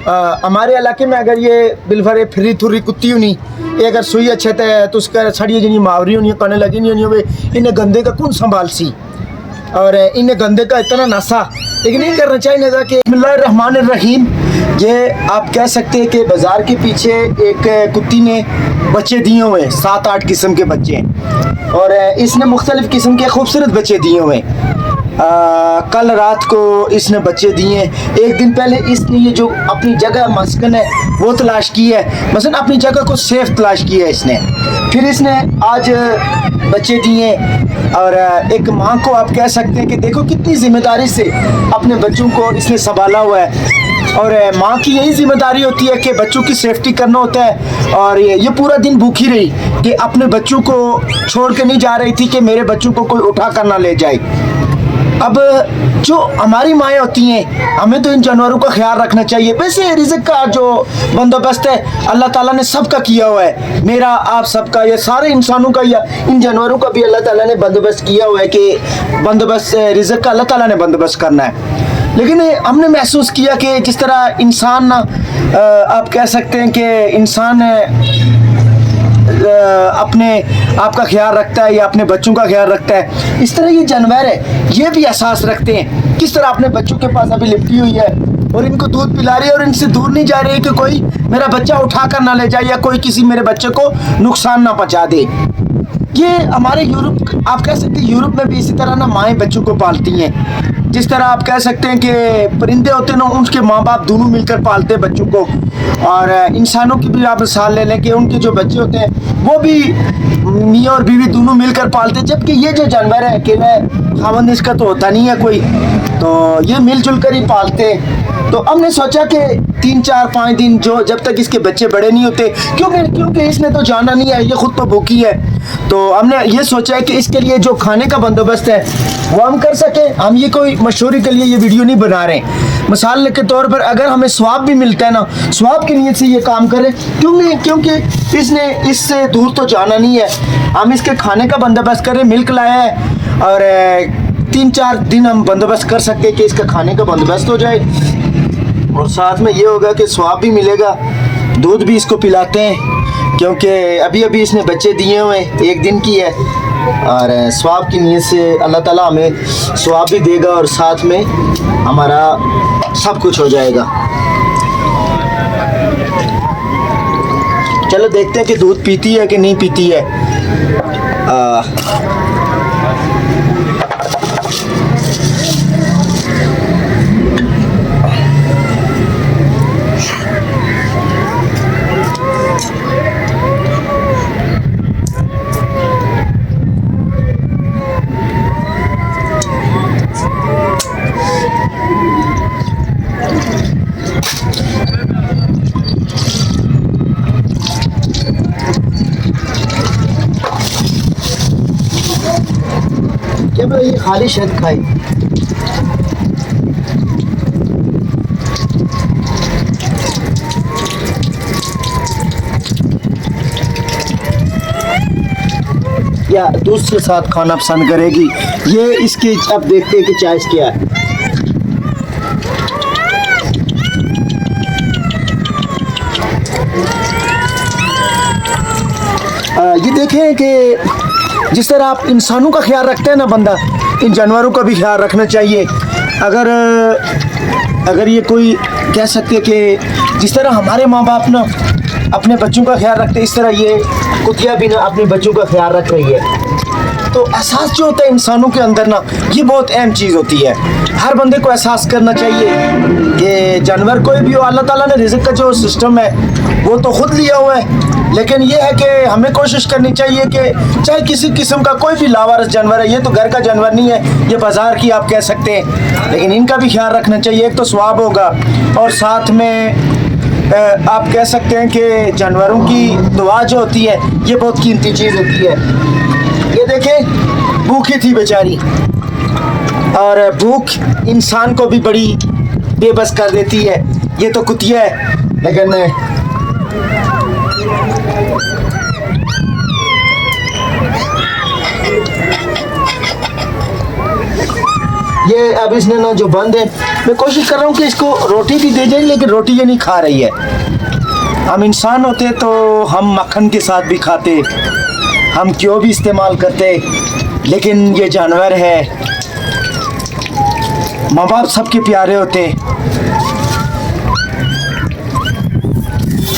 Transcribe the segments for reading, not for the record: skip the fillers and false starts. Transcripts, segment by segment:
हमारे इलाके में अगर ये बिलफरे फिरी थुरी कुत्ती हुई ये अगर सुई अच्छे तो उसका छड़ी जी मावरी होनी कहने लगी नहीं होनी इन्हें गंदे का कौन संभाल सी और इन्हें गंदे का इतना नशा लेकिन नहीं करना चाहिए था कि बिस्मिल्लाहिर्रहमानिर्रहीम। ये आप कह सकते हैं कि बाज़ार के पीछे एक कुत्ती ने बच्चे दिए हुए 7-8 किस्म के बच्चे और इसने मुख्तलिफ़ किस्म के खूबसूरत बच्चे दिए हुए। कल रात को इसने बच्चे दिए। एक दिन पहले इसने ये जो अपनी जगह मस्कन है वो तलाश की है, मसलन अपनी जगह को सेफ तलाश किया है इसने। फिर इसने आज बच्चे दिए और एक माँ को आप कह सकते हैं कि देखो कितनी ज़िम्मेदारी से अपने बच्चों को इसने संभाला हुआ है और माँ की यही ज़िम्मेदारी होती है कि बच्चों की सेफ्टी करना होता है। और ये पूरा दिन भूखी रही कि अपने बच्चों को छोड़ के नहीं जा रही थी कि मेरे बच्चों को कोई उठा कर ना ले जाए। अब जो हमारी माएँ होती हैं हमें तो इन जानवरों का ख्याल रखना चाहिए। वैसे रिज़्क़ का जो बंदोबस्त है अल्लाह ताला ने सबका किया हुआ है, मेरा आप सबका, ये सारे इंसानों का या इन जानवरों का भी अल्लाह ताला ने बंदोबस्त किया हुआ है कि बंदोबस्त रिज़्क़ का अल्लाह ताला ने बंदोबस्त करना है। लेकिन हमने महसूस किया कि जिस तरह इंसान ना आप कह सकते हैं कि इंसान अपने आप का ख्याल रखता है या अपने बच्चों का ख्याल रखता है, इस तरह ये जानवर है ये भी एहसास रखते हैं। किस तरह अपने बच्चों के पास अभी लिपटी हुई है और इनको दूध पिला रही है और इनसे दूर नहीं जा रही है कि कोई मेरा बच्चा उठा कर ना ले जाए या कोई किसी मेरे बच्चे को नुकसान ना पहुंचा दे। ये हमारे यूरोप, आप कह सकते हैं यूरोप में भी इसी तरह ना माएँ बच्चों को पालती हैं। जिस तरह आप कह सकते हैं कि परिंदे होते हैं ना उनके माँ बाप दोनों मिलकर पालते हैं बच्चों को, और इंसानों की भी आप मिसाल ले लें कि उनके जो बच्चे होते हैं वो भी मियाँ और बीवी दोनों मिलकर पालते हैं। जबकि ये जो जानवर है अकेला खावंद इसका तो होता नहीं है कोई, तो ये मिलजुल कर ही पालते हैं। तो हमने सोचा कि 3-4-5 दिन जो जब तक इसके बच्चे बड़े नहीं होते, क्योंकि इसने तो जाना नहीं है, ये खुद तो भूखी है, तो हमने ये सोचा है कि इसके लिए जो खाने का बंदोबस्त है वो हम कर सके। हम ये कोई मशहूरी के लिए ये वीडियो नहीं बना रहे, मिसाल के तौर पर अगर हमें स्वाब भी मिलता है ना, स्वाब की नीयत से ये काम करें। क्योंकि इसने इससे दूर तो जाना नहीं है, हम इसके खाने का बंदोबस्त करें। मिल्क लाया है और 3-4 दिन हम बंदोबस्त कर सकते हैं कि इसका खाने का बंदोबस्त हो जाए और साथ में ये होगा कि स्वाब भी मिलेगा, दूध भी इसको पिलाते हैं क्योंकि अभी अभी इसने बच्चे दिए हुए हैं, 1 दिन की है। और स्वाब की नीयत से अल्लाह ताला हमें स्वाब भी देगा और साथ में हमारा सब कुछ हो जाएगा। चलो देखते हैं कि दूध पीती है कि नहीं पीती है। क्या बोला ये खाली शहद खाई? या दूध के साथ खाना पसंद करेगी ये। इसकी अब देखते हैं कि चॉइस क्या है। ये देखें कि जिस तरह आप इंसानों का ख्याल रखते हैं ना बंदा, इन जानवरों का भी ख्याल रखना चाहिए। अगर ये कोई कह सकते हैं कि जिस तरह हमारे माँ बाप ना अपने बच्चों का ख्याल रखते हैं, इस तरह ये कुतिया भी ना अपने बच्चों का ख्याल रख रही है। तो एहसास जो होता है इंसानों के अंदर ना, ये बहुत अहम चीज़ होती है। हर बंदे को एहसास करना चाहिए कि जानवर कोई भी हो, अल्लाह ताला ने रिज़्क़ का जो सिस्टम है वो तो खुद लिया हुआ है, लेकिन ये है कि हमें कोशिश करनी चाहिए कि चाहे किसी किस्म का कोई भी लावारिस जानवर है, ये तो घर का जानवर नहीं है, ये बाज़ार की आप कह सकते हैं, लेकिन इनका भी ख्याल रखना चाहिए। एक तो स्वाब होगा और साथ में आप कह सकते हैं कि जानवरों की दुआ जो होती है ये बहुत कीमती चीज़ होती है। ये देखें भूखी थी बेचारी, और भूख इंसान को भी बड़ी बेबस कर देती है। ये तो कुतिया है, लेकिन ये अब इसने ना जो बंद है, मैं कोशिश कर रहा हूँ कि इसको रोटी भी दे जाए, लेकिन रोटी ये नहीं खा रही है। हम इंसान होते तो हम मक्खन के साथ भी खाते, हम क्यों भी इस्तेमाल करते, लेकिन ये जानवर है। माँ बाप सबके प्यारे होते।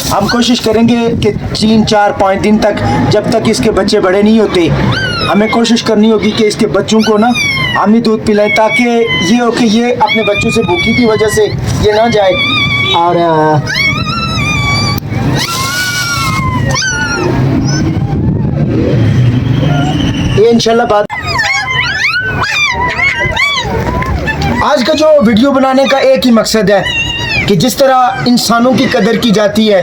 हम कोशिश करेंगे कि 3-4-5 दिन तक, जब तक इसके बच्चे बड़े नहीं होते, हमें कोशिश करनी होगी कि इसके बच्चों को ना हम ही दूध पिलाएं, ताकि ये हो कि ये अपने बच्चों से भूखी की वजह से ये ना जाए। और ये इंशाल्लाह बात। आज का जो वीडियो बनाने का एक ही मकसद है कि जिस तरह इंसानों की कदर की जाती है,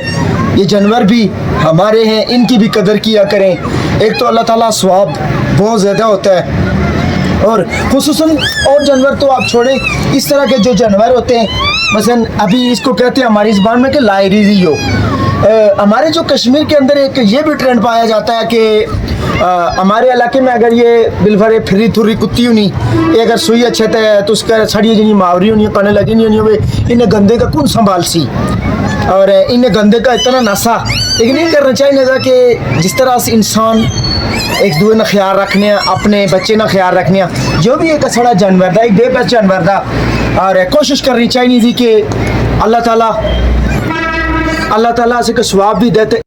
ये जानवर भी हमारे हैं, इनकी भी कदर किया करें। एक तो अल्लाह ताला स्वाब बहुत ज़्यादा होता है, और खुसूसन और जानवर तो आप छोड़ें, इस तरह के जो जानवर होते हैं, मसलन अभी इसको कहते हैं हमारी ज़बान में कि लाइरिज़ी हो। हमारे जो कश्मीर के अंदर एक ये भी ट्रेंड पाया जाता है कि हमारे इलाके में अगर ये बिलफरे फिरी थुरी कुत्ती होनी, ये अगर सुई अच्छे तो उसका छड़ी जी मावरी होनी, कने लगी नहीं होनी, इन्हें गंदे का कौन संभाल सी, और इन्हें गंदे का इतना नशा। लेकिन ये करना चाहिए कि जिस तरह से इंसान एक दूसरे का ख्याल रखने, अपने बच्चे का ख्याल रखने, जो भी एक असड़ा जानवर था, एक बेबस जानवर था, और कोशिश करनी चाहिए थी कि अल्लाह ताला से स्वाब भी देते।